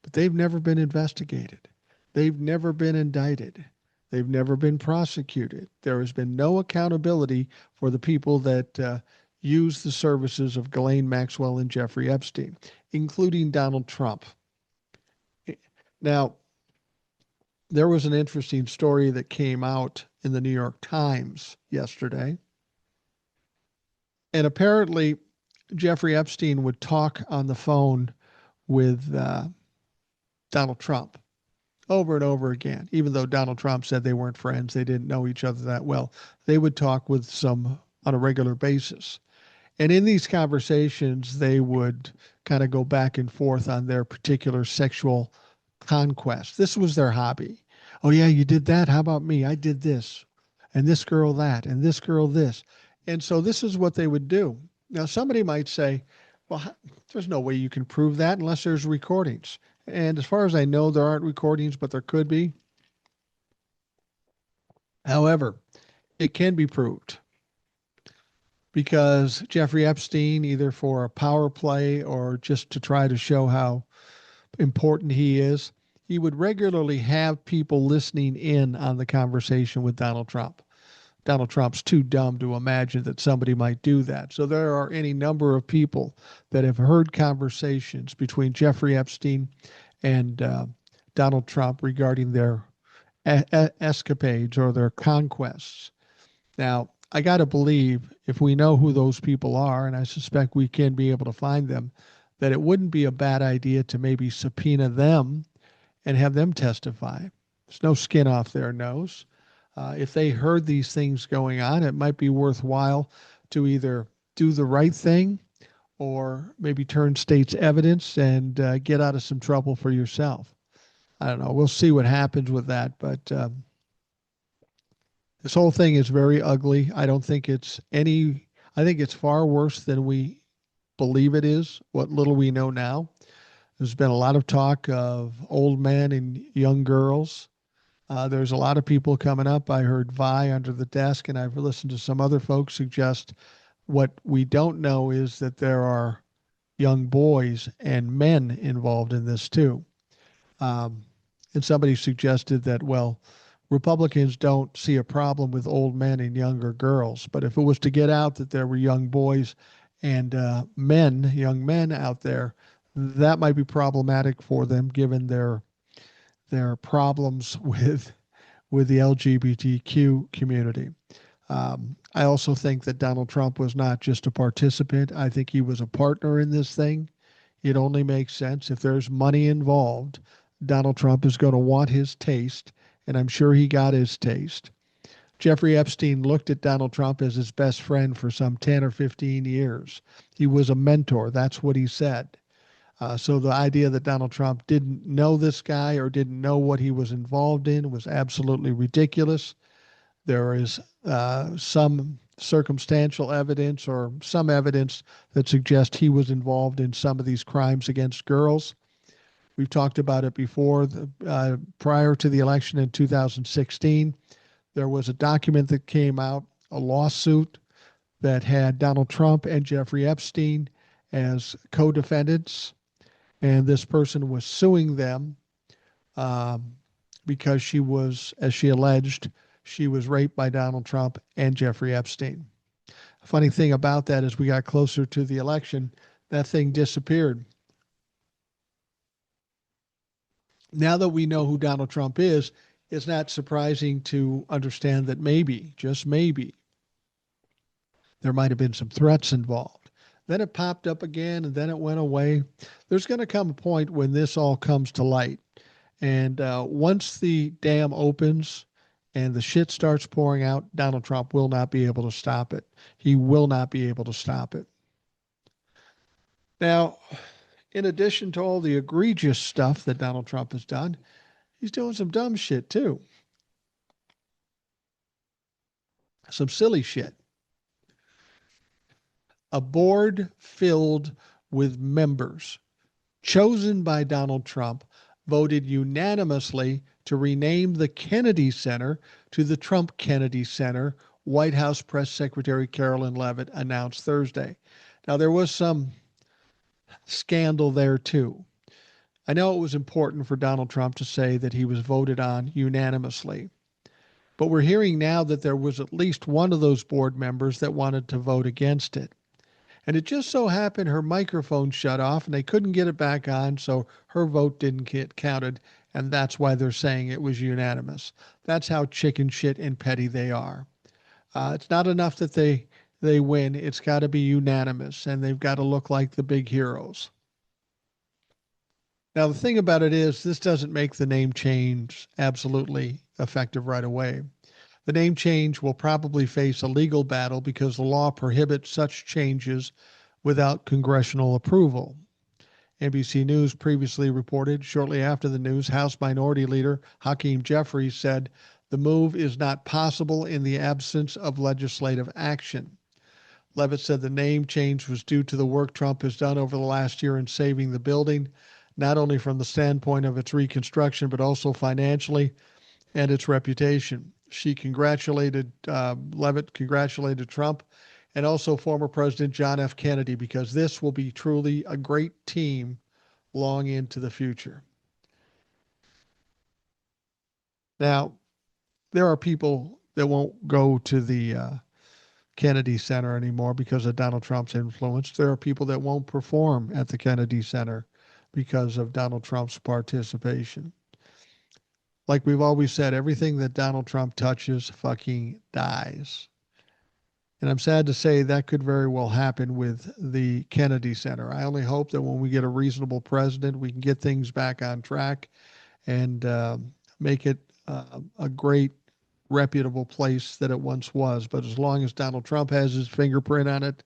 But they've never been investigated. They've never been indicted. They've never been prosecuted. There has been no accountability for the people that used the services of Ghislaine Maxwell and Jeffrey Epstein, including Donald Trump. Now, there was an interesting story that came out in the New York Times yesterday. And apparently, Jeffrey Epstein would talk on the phone with Donald Trump over and over again, even though Donald Trump said they weren't friends, they didn't know each other that well. They would talk with some on a regular basis. And in these conversations, they would kind of go back and forth on their particular sexual conquest. This was their hobby. Oh, yeah, you did that. How about me? I did this. And this girl that. And this girl this. And so this is what they would do. Now, somebody might say, well, there's no way you can prove that unless there's recordings. And as far as I know, there aren't recordings, but there could be. However, it can be proved because Jeffrey Epstein, either for a power play or just to try to show how important he is, he would regularly have people listening in on the conversation with Donald Trump. Donald Trump's too dumb to imagine that somebody might do that. So there are any number of people that have heard conversations between Jeffrey Epstein and Donald Trump regarding their escapades or their conquests. Now, I got to believe if we know who those people are, and I suspect we can be able to find them, that it wouldn't be a bad idea to maybe subpoena them and have them testify. There's no skin off their nose. If they heard these things going on, it might be worthwhile to either do the right thing or maybe turn state's evidence and get out of some trouble for yourself. I don't know. We'll see what happens with that. But this whole thing is very ugly. I don't think it's any, I think it's far worse than we believe it is, what little we know now. There's been a lot of talk of old men and young girls. There's a lot of people coming up. I heard Vi under the desk, and I've listened to some other folks suggest what we don't know is that there are young boys and men involved in this too. And somebody suggested that, well, Republicans don't see a problem with old men and younger girls, but if it was to get out that there were young boys and young men out there, that might be problematic for them given their problems with the LGBTQ community. I also think that Donald Trump was not just a participant. I think he was a partner in this thing. It only makes sense if there's money involved. Donald Trump is going to want his taste, and I'm sure he got his taste. Jeffrey Epstein looked at Donald Trump as his best friend for some 10 or 15 years. He was a mentor. That's what he said. So the idea that Donald Trump didn't know this guy or didn't know what he was involved in was absolutely ridiculous. There is some circumstantial evidence or some evidence that suggests he was involved in some of these crimes against girls. We've talked about it before. Prior to the election in 2016, there was a document that came out, a lawsuit that had Donald Trump and Jeffrey Epstein as co-defendants. And this person was suing them because she was, as she alleged, she was raped by Donald Trump and Jeffrey Epstein. The funny thing about that is we got closer to the election, that thing disappeared. Now that we know who Donald Trump is, it's not surprising to understand that maybe, just maybe, there might have been some threats involved. Then it popped up again and then it went away. There's going to come a point when this all comes to light. And once the dam opens and the shit starts pouring out, Donald Trump will not be able to stop it. He will not be able to stop it. Now, in addition to all the egregious stuff that Donald Trump has done, he's doing some dumb shit too. Some silly shit. A board filled with members chosen by Donald Trump voted unanimously to rename the Kennedy Center to the Trump Kennedy Center, White House Press Secretary Carolyn Leavitt announced Thursday. Now, there was some scandal there, too. I know it was important for Donald Trump to say that he was voted on unanimously, but we're hearing now that there was at least one of those board members that wanted to vote against it. And it just so happened her microphone shut off and they couldn't get it back on, so her vote didn't get counted, and that's why they're saying it was unanimous. That's how chicken shit and petty they are. It's not enough that they win. It's got to be unanimous, and they've got to look like the big heroes. Now, the thing about it is, this doesn't make the name change absolutely effective right away. The name change will probably face a legal battle because the law prohibits such changes without congressional approval. NBC News previously reported shortly after the news, House Minority Leader Hakeem Jeffries said the move is not possible in the absence of legislative action. Leavitt said the name change was due to the work Trump has done over the last year in saving the building, not only from the standpoint of its reconstruction, but also financially and its reputation. She congratulated, Leavitt congratulated Trump and also former President John F. Kennedy because this will be truly a great team long into the future. Now, there are people that won't go to the Kennedy Center anymore because of Donald Trump's influence. There are people that won't perform at the Kennedy Center because of Donald Trump's participation. Like we've always said, everything that Donald Trump touches fucking dies. And I'm sad to say that could very well happen with the Kennedy Center. I only hope that when we get a reasonable president, we can get things back on track and make it a great, reputable place that it once was. But as long as Donald Trump has his fingerprint on it,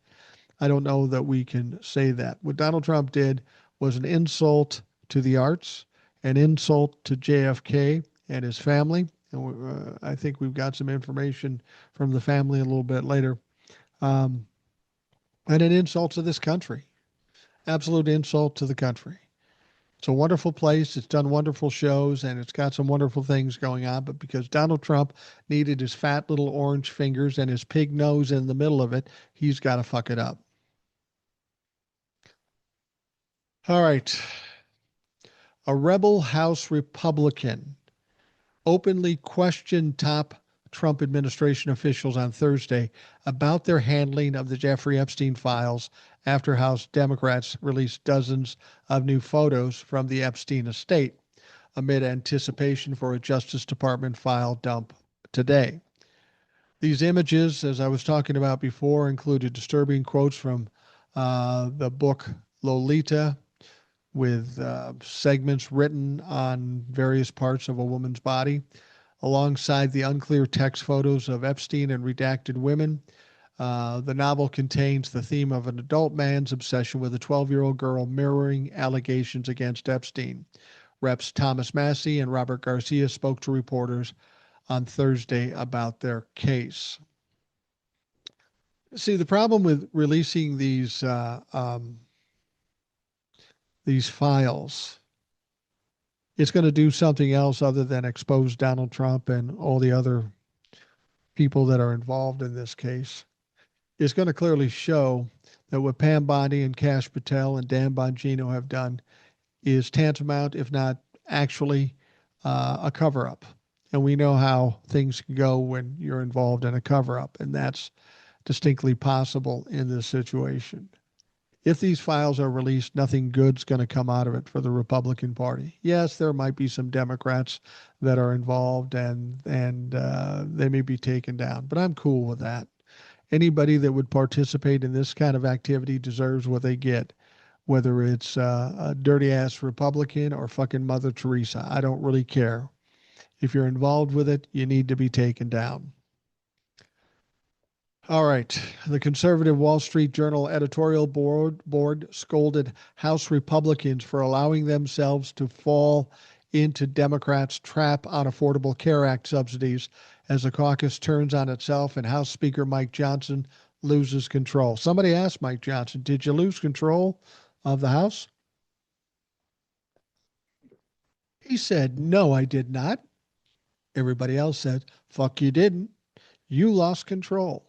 I don't know that we can say that. What Donald Trump did was an insult to the arts, an insult to JFK and his family. And I think we've got some information from the family a little bit later. And an insult to this country. Absolute insult to the country. It's a wonderful place. It's done wonderful shows and it's got some wonderful things going on. But because Donald Trump needed his fat little orange fingers and his pig nose in the middle of it, he's got to fuck it up. All right. A rebel House Republican openly questioned top Trump administration officials on Thursday about their handling of the Jeffrey Epstein files after House Democrats released dozens of new photos from the Epstein estate amid anticipation for a Justice Department file dump today. These images, as I was talking about before, included disturbing quotes from the book Lolita, with segments written on various parts of a woman's body, alongside the unclear text photos of Epstein and redacted women. The novel contains the theme of an adult man's obsession with a 12-year-old girl, mirroring allegations against Epstein. Reps Thomas Massie and Robert Garcia spoke to reporters on Thursday about their case. See, the problem with releasing these files, it's going to do something else other than expose Donald Trump and all the other people that are involved in this case. It's going to clearly show that what Pam Bondi and Kash Patel and Dan Bongino have done is tantamount, if not actually, a cover-up. And we know how things can go when you're involved in a cover-up, and that's distinctly possible in this situation. If these files are released, nothing good's going to come out of it for the Republican Party. Yes, there might be some Democrats that are involved and they may be taken down, but I'm cool with that. Anybody that would participate in this kind of activity deserves what they get, whether it's a dirty ass Republican or fucking Mother Teresa. I don't really care. If you're involved with it, you need to be taken down. All right. The conservative Wall Street Journal editorial board scolded House Republicans for allowing themselves to fall into Democrats' trap on Affordable Care Act subsidies as the caucus turns on itself and House Speaker Mike Johnson loses control. Somebody asked Mike Johnson, did you lose control of the House? He said, no, I did not. Everybody else said, fuck, you didn't. You lost control.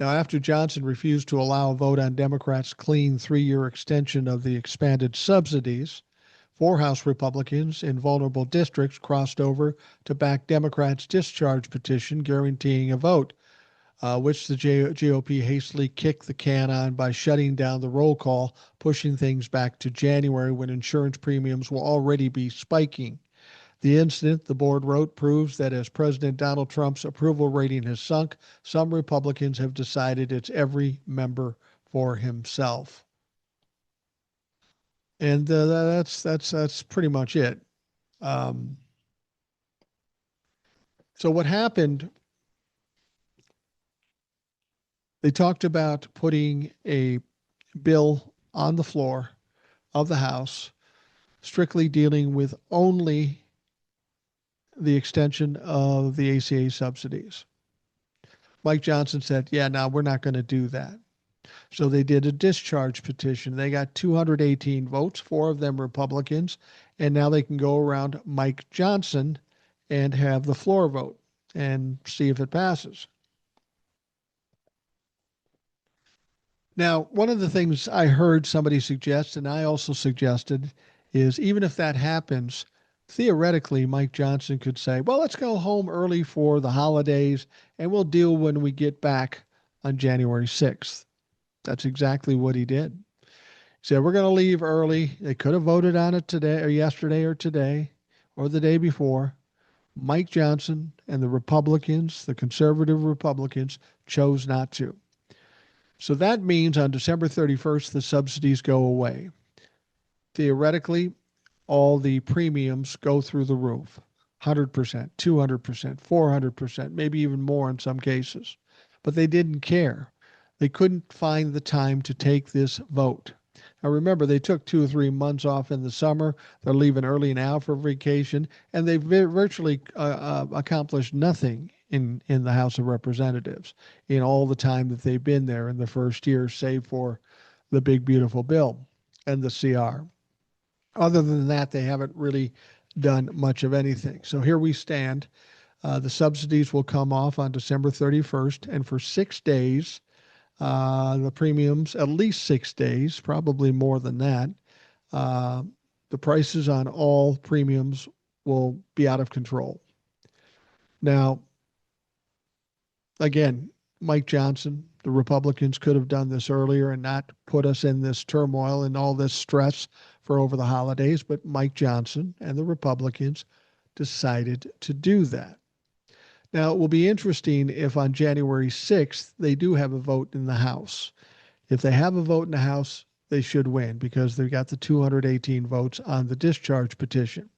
Now, after Johnson refused to allow a vote on Democrats' clean 3-year extension of the expanded subsidies, 4 House Republicans in vulnerable districts crossed over to back Democrats' discharge petition guaranteeing a vote, which the GOP hastily kicked the can on by shutting down the roll call, pushing things back to January when insurance premiums will already be spiking. The incident, the board wrote, proves that as President Donald Trump's approval rating has sunk, some Republicans have decided it's every member for himself. And that's pretty much it. So what happened? They talked about putting a bill on the floor of the House, strictly dealing with only the extension of the ACA subsidies. Mike Johnson said, yeah, no, we're not going to do that. So they did a discharge petition. They got 218 votes, 4 of them Republicans, and now they can go around Mike Johnson and have the floor vote and see if it passes. Now, one of the things I heard somebody suggest, and I also suggested, is even if that happens, theoretically, Mike Johnson could say, well, let's go home early for the holidays and we'll deal when we get back on January 6th. That's exactly what he did. He said, we're going to leave early. They could have voted on it today or yesterday or today or the day before. Mike Johnson and the Republicans, the conservative Republicans, chose not to. So that means on December 31st, the subsidies go away. Theoretically, all the premiums go through the roof, 100%, 200%, 400%, maybe even more in some cases. But they didn't care. They couldn't find the time to take this vote. Now remember, they took 2 or 3 months off in the summer. They're leaving early now for vacation, and they've virtually accomplished nothing in the House of Representatives in all the time that they've been there in the first year, save for the big, beautiful bill and the CR. Other than that, they haven't really done much of anything. So here we stand. The subsidies will come off on December 31st, and for 6 days, the premiums, at least 6 days, probably more than that, the prices on all premiums will be out of control. Now, again, Mike Johnson, the Republicans could have done this earlier and not put us in this turmoil and all this stress for over the holidays, but Mike Johnson and the Republicans decided to do that. Now, it will be interesting if on January 6th, they do have a vote in the House. If they have a vote in the House, they should win because they've got the 218 votes on the discharge petition.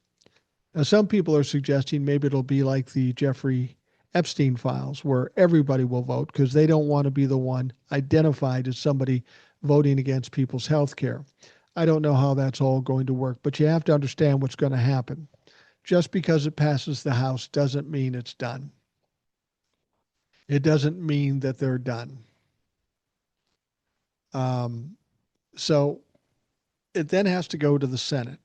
Now, some people are suggesting maybe it'll be like the Jeffrey Epstein files where everybody will vote because they don't want to be the one identified as somebody voting against people's health care. I don't know how that's all going to work, but you have to understand what's going to happen. Just because it passes the House doesn't mean it's done. It doesn't mean that they're done. So it then has to go to the Senate.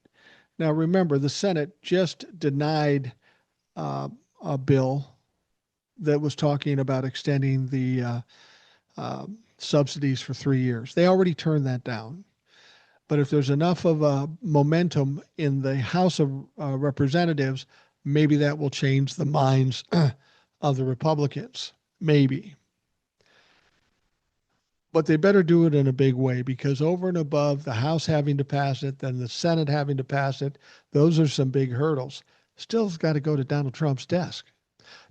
Now, remember, the Senate just denied a bill that was talking about extending the subsidies for 3 years. They already turned that down. But if there's enough of a momentum in the House of Representatives, maybe that will change the minds of the Republicans. Maybe. But they better do it in a big way because over and above the House having to pass it, then the Senate having to pass it, those are some big hurdles. Still, it's got to go to Donald Trump's desk.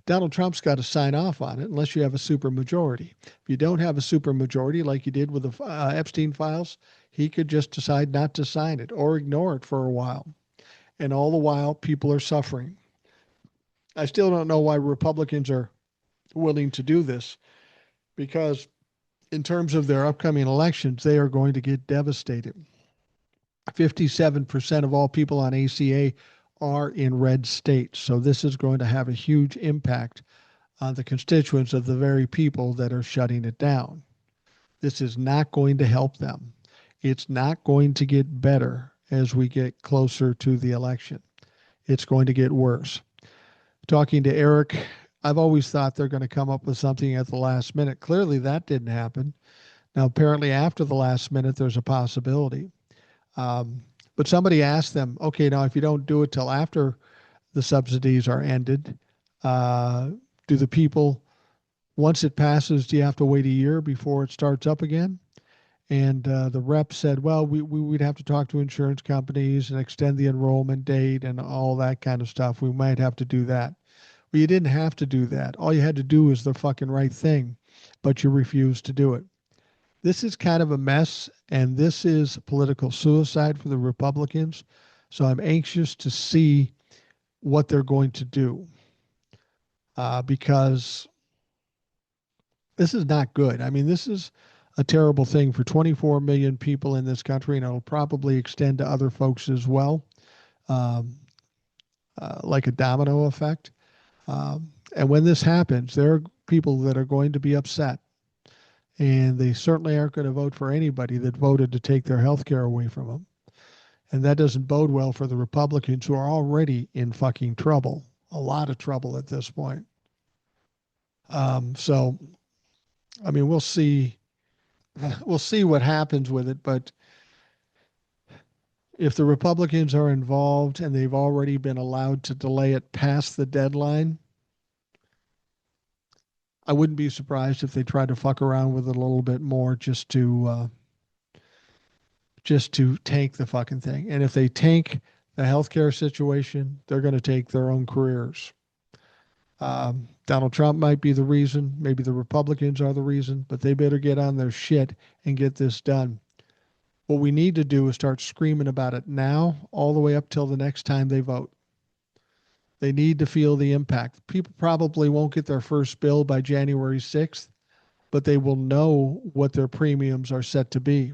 Donald Trump's got to sign off on it unless you have a supermajority. If you don't have a supermajority like you did with the Epstein files, he could just decide not to sign it or ignore it for a while. And all the while, people are suffering. I still don't know why Republicans are willing to do this because in terms of their upcoming elections, they are going to get devastated. 57% of all people on ACA are in red states. So this is going to have a huge impact on the constituents of the very people that are shutting it down. This is not going to help them. It's not going to get better as we get closer to the election. It's going to get worse. Talking to Eric, I've always thought they're going to come up with something at the last minute. Clearly, that didn't happen. Now, apparently, after the last minute, there's a possibility. But somebody asked them, okay, now if you don't do it till after the subsidies are ended, do the people, once it passes, do you have to wait a year before it starts up again? And the rep said, well, we'd have to talk to insurance companies and extend the enrollment date and all that kind of stuff. We might have to do that. Well, you didn't have to do that. All you had to do was the fucking right thing, but you refused to do it. This is kind of a mess, and this is political suicide for the Republicans. So I'm anxious to see what they're going to do because this is not good. I mean, this is a terrible thing for 24 million people in this country, and it'll probably extend to other folks as well, like a domino effect. And when this happens, there are people that are going to be upset, and they certainly aren't going to vote for anybody that voted to take their health care away from them. And that doesn't bode well for the Republicans, who are already in fucking trouble, a lot of trouble at this point. So, I mean, we'll see what happens with it, but if the Republicans are involved and they've already been allowed to delay it past the deadline, I wouldn't be surprised if they tried to fuck around with it a little bit more just to tank the fucking thing. And if they tank the healthcare situation, they're going to take their own careers. Donald Trump might be the reason. Maybe the Republicans are the reason, but they better get on their shit and get this done. What we need to do is start screaming about it now, all the way up till the next time they vote. They need to feel the impact. People probably won't get their first bill by January 6th, but they will know what their premiums are set to be.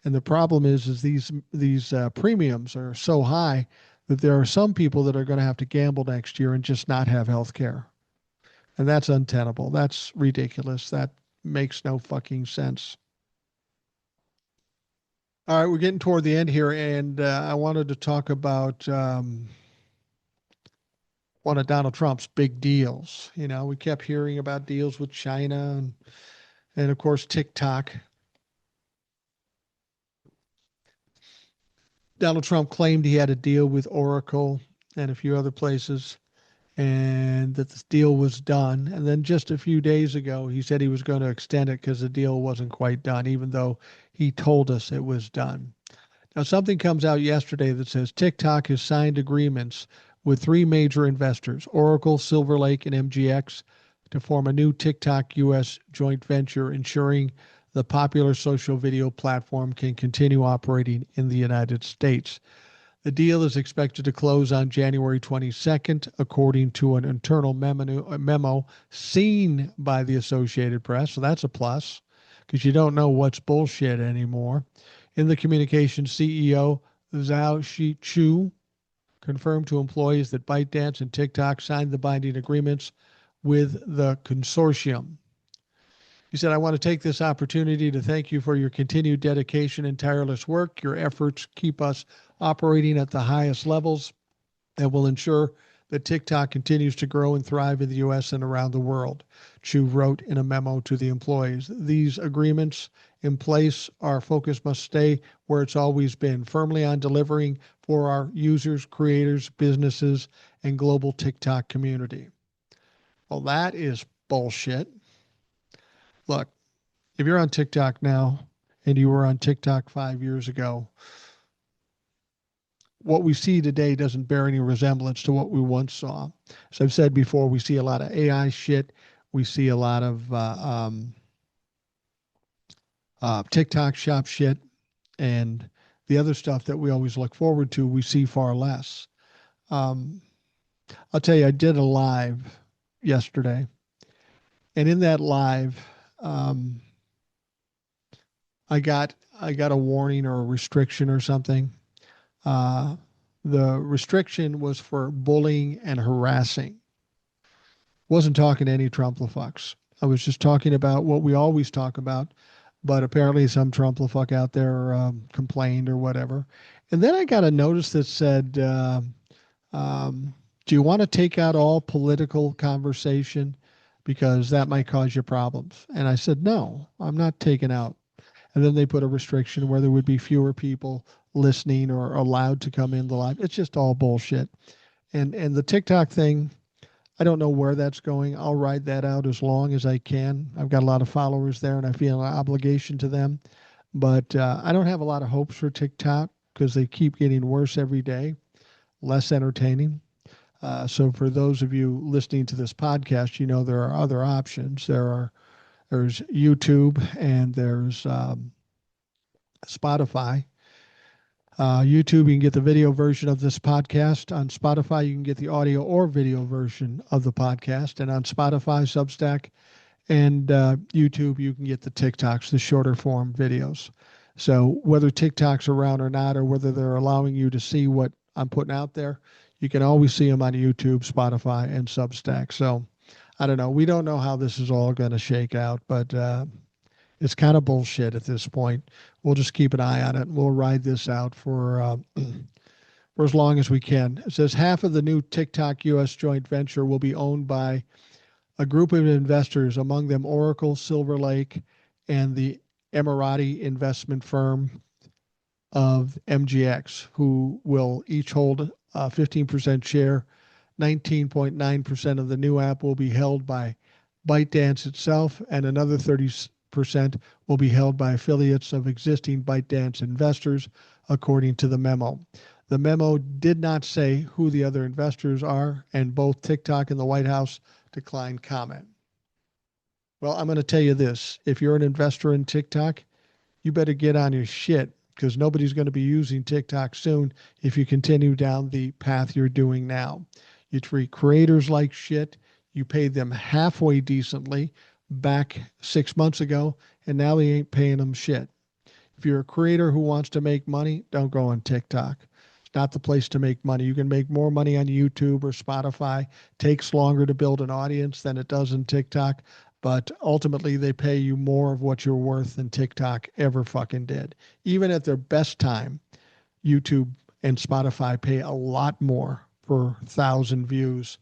And the problem is these premiums are so high that there are some people that are going to have to gamble next year and just not have health care. And that's untenable. That's ridiculous. That makes no fucking sense. All right, we're getting toward the end here, and I wanted to talk about one of Donald Trump's big deals. You know, we kept hearing about deals with China and of course, TikTok. Donald Trump claimed he had a deal with Oracle and a few other places, and that the deal was done. And then just a few days ago, he said he was going to extend it because the deal wasn't quite done, even though he told us it was done. Now, something comes out yesterday that says TikTok has signed agreements with three major investors, Oracle, Silver Lake, and MGX, to form a new TikTok US joint venture, ensuring the popular social video platform can continue operating in the United States. The deal is expected to close on January 22nd, according to an internal memo seen by the Associated Press. So that's a plus, because you don't know what's bullshit anymore. In the communication, CEO Zhao Shichu confirmed to employees that ByteDance and TikTok signed the binding agreements with the consortium. He said, I want to take this opportunity to thank you for your continued dedication and tireless work. Your efforts keep us operating at the highest levels and will ensure that TikTok continues to grow and thrive in the U.S. and around the world. Chu wrote in a memo to the employees. These agreements in place, our focus must stay where it's always been, firmly on delivering for our users, creators, businesses, and global TikTok community. Well, that is bullshit. Look, if you're on TikTok now and you were on TikTok 5 years ago, what we see today doesn't bear any resemblance to what we once saw. As I've said before, we see a lot of AI shit. We see a lot of TikTok shop shit, and the other stuff that we always look forward to, we see far less. I'll tell you, I did a live yesterday, and in that live, I got a warning or a restriction or something. The restriction was for bullying and harassing. Wasn't talking to any Trumplafucks. I was just talking about what we always talk about, but apparently some Trump-le-fuck out there complained or whatever. And then I got a notice that said, um, do you want to take out all political conversation? Because that might cause you problems. And I said, no, I'm not taking out. And then they put a restriction where there would be fewer people listening or allowed to come in the live. It's just all bullshit. And the TikTok thing, I don't know where that's going. I'll ride that out as long as I can. I've got a lot of followers there and I feel an obligation to them. But I don't have a lot of hopes for TikTok because they keep getting worse every day, less entertaining. So for those of you listening to this podcast, you know there are other options. There's YouTube and there's Spotify. YouTube, you can get the video version of this podcast. On Spotify, you can get the audio or video version of the podcast. And on Spotify, Substack, and YouTube, you can get the TikToks, the shorter form videos. So whether TikTok's around or not, or whether they're allowing you to see what I'm putting out there, you can always see them on YouTube, Spotify, and Substack. So I don't know. We don't know how this is all going to shake out, but it's kind of bullshit at this point. We'll just keep an eye on it. And we'll ride this out for as long as we can. It says half of the new TikTok U.S. joint venture will be owned by a group of investors, among them Oracle, Silver Lake, and the Emirati investment firm of MGX, who will each hold a 15% share. 19.9% of the new app will be held by ByteDance itself, and another 30% will be held by affiliates of existing ByteDance investors, according to the memo. The memo did not say who the other investors are, and both TikTok and the White House declined comment. Well, I'm going to tell you this. If you're an investor in TikTok, you better get on your shit because nobody's going to be using TikTok soon if you continue down the path you're doing now. You treat creators like shit. You paid them halfway decently back 6 months ago, and now they ain't paying them shit. If you're a creator who wants to make money, don't go on TikTok. It's not the place to make money. You can make more money on YouTube or Spotify. It takes longer to build an audience than it does in TikTok, but ultimately they pay you more of what you're worth than TikTok ever fucking did. Even at their best time, YouTube and Spotify pay a lot more per 1,000 views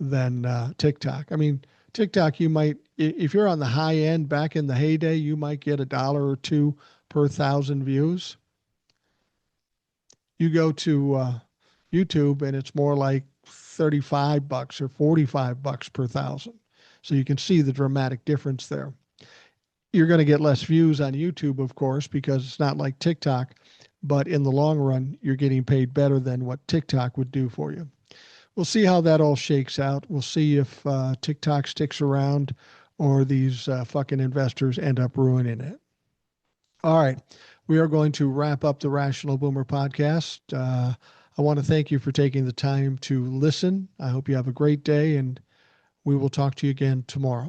than TikTok. I mean, TikTok, you might, if you're on the high end back in the heyday, you might get $1 or $2 per 1,000 views. You go to YouTube and it's more like $35 or $45 per 1,000. So you can see the dramatic difference there. You're going to get less views on YouTube, of course, because it's not like TikTok, but in the long run, you're getting paid better than what TikTok would do for you. We'll see how that all shakes out. We'll see if TikTok sticks around or these fucking investors end up ruining it. All right. We are going to wrap up the Rational Boomer podcast. I want to thank you for taking the time to listen. I hope you have a great day, and we will talk to you again tomorrow.